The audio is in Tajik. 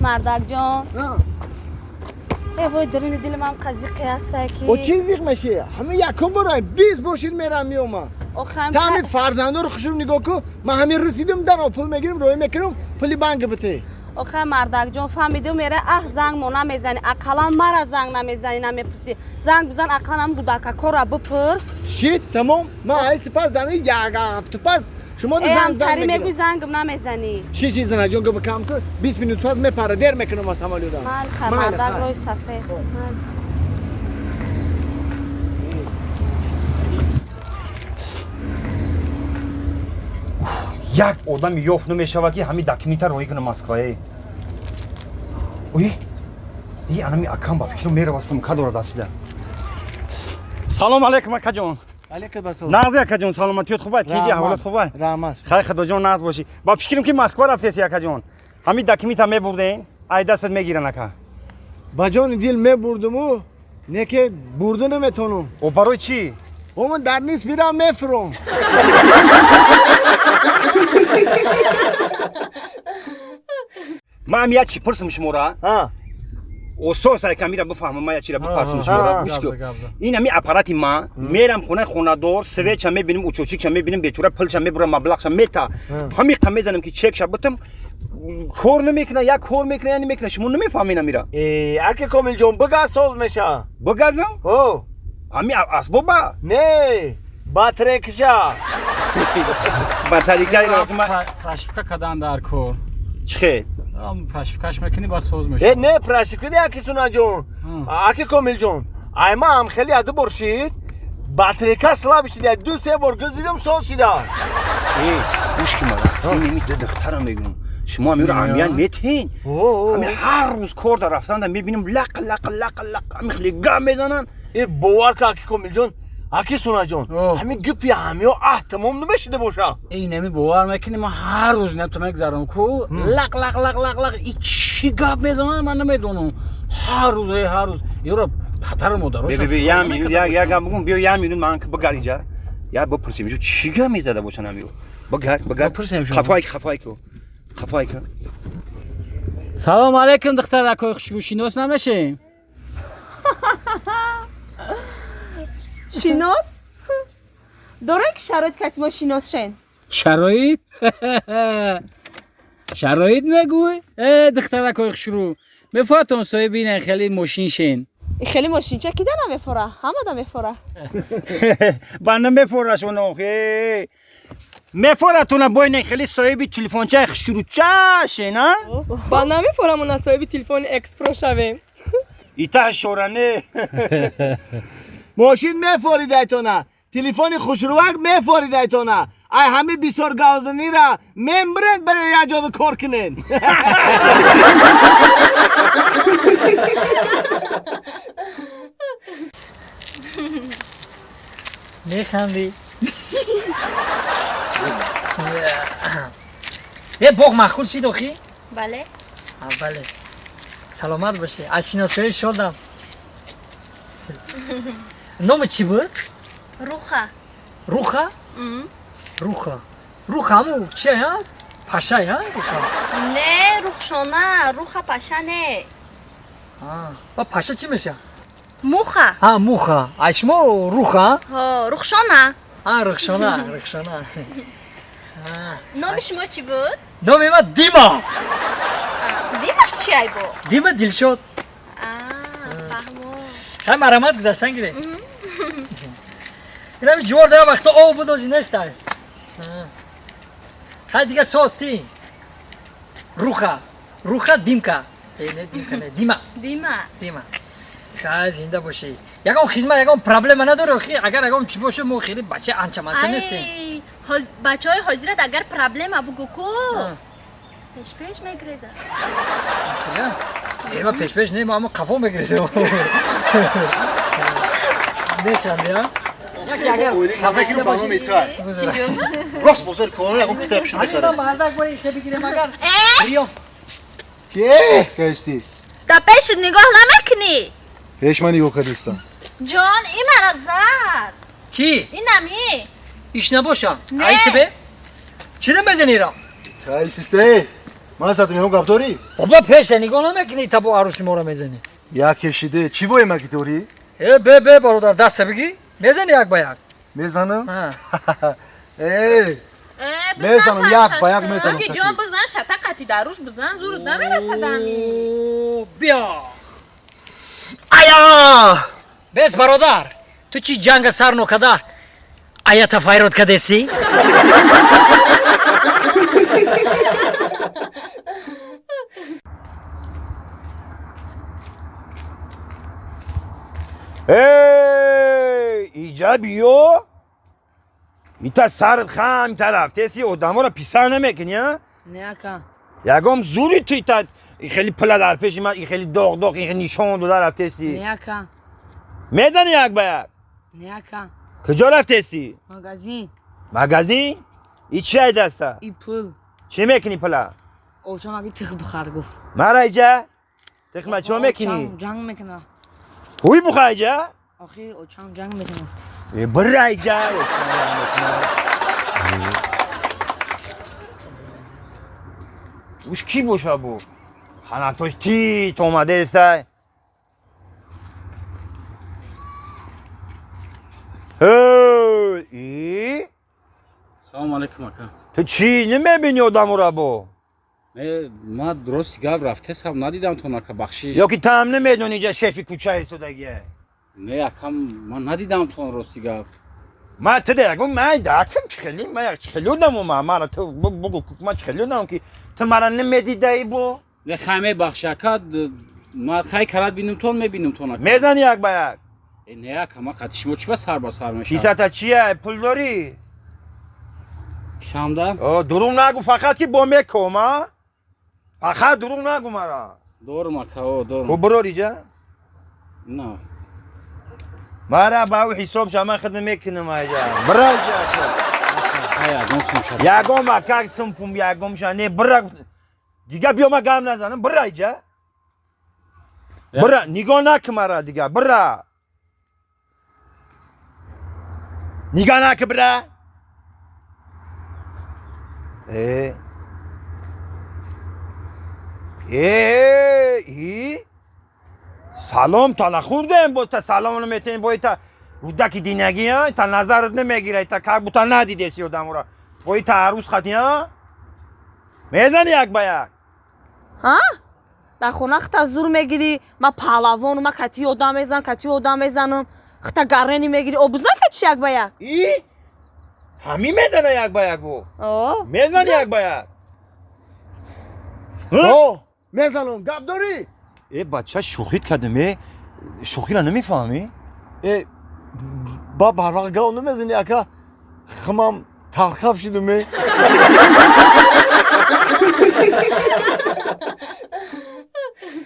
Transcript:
مردک جان ای وای درون دل من قزیقی هسته که او چی زیق میشه همه یکم برای 20 باشید میرم میومم تامید فرزنده رو خوشم نگاه کن من همین رسیدم در پول میگیرم روی میکنم پولی بانک بده آخه مردک جان فهمیدم میره زنگ مو نمیزنی اقلا مرا زنگ نمیزنی نمیپرسی زنگ بزن اقلا هم دودک کارا بپرس شید تمام من ای سپاس دارم یک هفته پس شما دو زنگ میگی زنگم نمیزنی چی زنگ جون گو بکام کن 20 minut پس میپره دیر میکنم واسه مالو دارم مال مردک روی صفه یک آدم یافت نمیشود که همین دکمیتر روی کنه مسکوی اوی ای انمی اکام با فکر میره واسم کادر داشته سلام علیکم اکا جان علیکم السلام ناز اکا جان سلامتیت خوبه کیجی حالت خوبه رحمت خیر خدا جان ناز باشی با فکرم که مسکو رفتی اکا جان همین دکمیتا میبردین ای دست میگیرن اکا با جان دل میبردم و نه که برده نمیتونم او برای چی او من در نیست میرم میفروم من یه چی پرسم شما را ها اوسوس ای کامیرا بفهمم ما چی را بپرسم شما را گوش کن این همی اپارات ما میرم خونه دور سویچ هم میبینم اوچوچیک هم میبینم بیچاره پلچ هم میبرم مبلغ هم میتا همی قم میزنم که چک شب بتم کور نمیکنه یک کور میکنه یعنی میکنه شما نمیفهمین میرا اگه کامل جون بگا ساز میشه بگردم او همی اسبابا نه باتری کشا باتری کاری لازم پراشفکا کدان در کور چه پراشفکاش میکنی با سوز میشه نه پراشفکا اکی سونا جون اکی کامل جون ایما هم خیلی عدو برشید باتری کش سلابی شده 2-3 بار گزیدم ساز شده گوش که مرا این نمی دخترم میگم شما میرو امیان میتین همه هر روز کار در رفتن میبینیم لق لق لق لق میخلی گم میزنن ای باور که اکی کامل جون اکی سونا جون همین گپی همی و تمام نمیشده باشه این نمی باور میکنی ما هر روز نتو میگذارم کو لق لق لق لق لق ای چی گپ میزنن من نمیدونم هر روز یورو پدر مادرش بیا یا بگم بیا یا میدون من بگار اینجا یا بپرسیم جو چی گپ میزده باشن همیو بگار خفای کو سلام علیکم دختر اکای خوشگو شیناس نمیشه شیناس داره که شرایط که ما شیناس شن شرایط میگوی دختر اکای خوشگو میفاتون سایه بینن خیلی ماشین شن خیلی ماشین چه کیده نمیفوره همه دا میفوره بنده میفوره شما میفوره تو نباید خیلی صاحبی تلفن چه شروع چه نه با نمیفورم اونا صاحبی تلفن اکس پرو شویم ایتا شورانه ماشین میفورید ایتونه تلفن خوشروک میفورید ایتونه ای همه بیسار گازنی را ممبرد برای یه جا کار کنین میخندی یه بوق مخور چی دوخی؟ بله بله سلامت باشه از شناسایی شدم نام چی بود؟ روخه همو چیه ها؟ پشه ها؟ نه روخشانه روخه پشه نه با پشه چی میشه؟ موخه موخه اشما روخه؟ روخشانه روخشانه نام شما چی بود؟ نام ما دیما دیماش چی ای بود؟ دیما دلشد فهمو خیلی مرمت گذاشتن گیره این همین جوار ده وقتا آب بدازی نسته خیلی دیگه ساز تی روخه دیمکه نه دیمکه نه دیما خیلی زنده باشی یکم خیزمه یکم پرابلم نداره اگر یکم چی باشه ما خیلی بچه انچه منچه نیستیم بچه های حاضرت اگر پرابلم بگو کو پیش میگریزه ما پیش نه ما اما قفا میگریزه نشنده ها یکی اگر قفا شده باشی راست بزرگ کنه اون کتاب شده همین با مردک باید که بگیریم اگر بیام که کشتی تا پیشت نگاه نمیکنی پیش من نگاه کردستم جان این مرا زد کی؟ این نمی ایش نباشم ایسه به؟ چی دم بزنی را؟ تایسیسته من ساعت میام گابداری بابا پیش نگاه نمیکنی تا با عروسی ما رو میزنی یا کشیده چی وای مگیدوری به برادر دست بگی میزنی یک با یک میزنم ای میزنم یک با یک میزنم اگه جان بزن شتقتی دروش بزن زور نمیرسه دمی بیا آیا بس برادر تو چی جنگ سر نکده آیا تفایرات کدستی ایجابیو ایتا سرت خم طرف تسی آدما رو پیسر نمیکنی ها نه کن یکم زوری توی تا خیلی پلا در پیش من خیلی داغ این نشان دو در رفتسی نه کن میدن یک با یک نه کن کجا رفتسی مغازین ای چی های دسته ای پول چی میکنی پلا اوچم اگه تخ بخار گفت مرا ایجا تخمه چه میکنی جنگ میکنه خوی بخواه ایجا آخه اوچم جنگ میکنه برا ایجا اوش کی باشه بو خانتوش تی تو اومده ایسته ای سلام علیکم اکا تو چی نمیبینی آدمو را بو ما درست گاب رفته سب ندیدم تو نکا بخشیش یا که تو هم نمیدونی جا شفی کوچه ایستادگیه نه اکم من ندیدم تو راستی گاب ما تده یکم من داکم چخلی من یک چخلودم و ما تو بگو من چخلودم که تو مرا نمیدیده ای بو نه خیمه بخشکت ما خیلی کرد بینم تو میبینم تو نکا میزن یک با یک نه اکا ما خطیشمو چی بس سر با سر میشه کیسه چیه پول داری کشم ده دروغ نگو فقط که با میکم ها فقط دروغ نگو مرا دورم اکا دورم خب برو ریجا نه مرا با او حساب شما خدمت میکنم ایجا برا ایجا یکم اکاک سمپوم یکم شانه برا دیگه بیا ما گام نزنم برا ایجا برا نگاه نکن مرا دیگه برا نگاه نکن برا ای سلام تا نخوردم باز تا سلام نمیتونی باید تا رودکی دینگی ها تا نظرت نمیگیره تا که بوتا ندیده سی آدم را باید تا عروس خطی ها میزنی یک با یک ها؟ در خونه خطا زور میگیری ما پهلوان ما کتی آدم میزنم خطا گرنی میگیری او بزن کتی یک با یک ای همی میدنه یک با یک بو میدنی یک با یک میزنم گاب داری ای بچه شوخیت کردمه شوخی را نمیفهمی؟ با برواقع گاو نمیزنی اکا خمام تلخف شدمه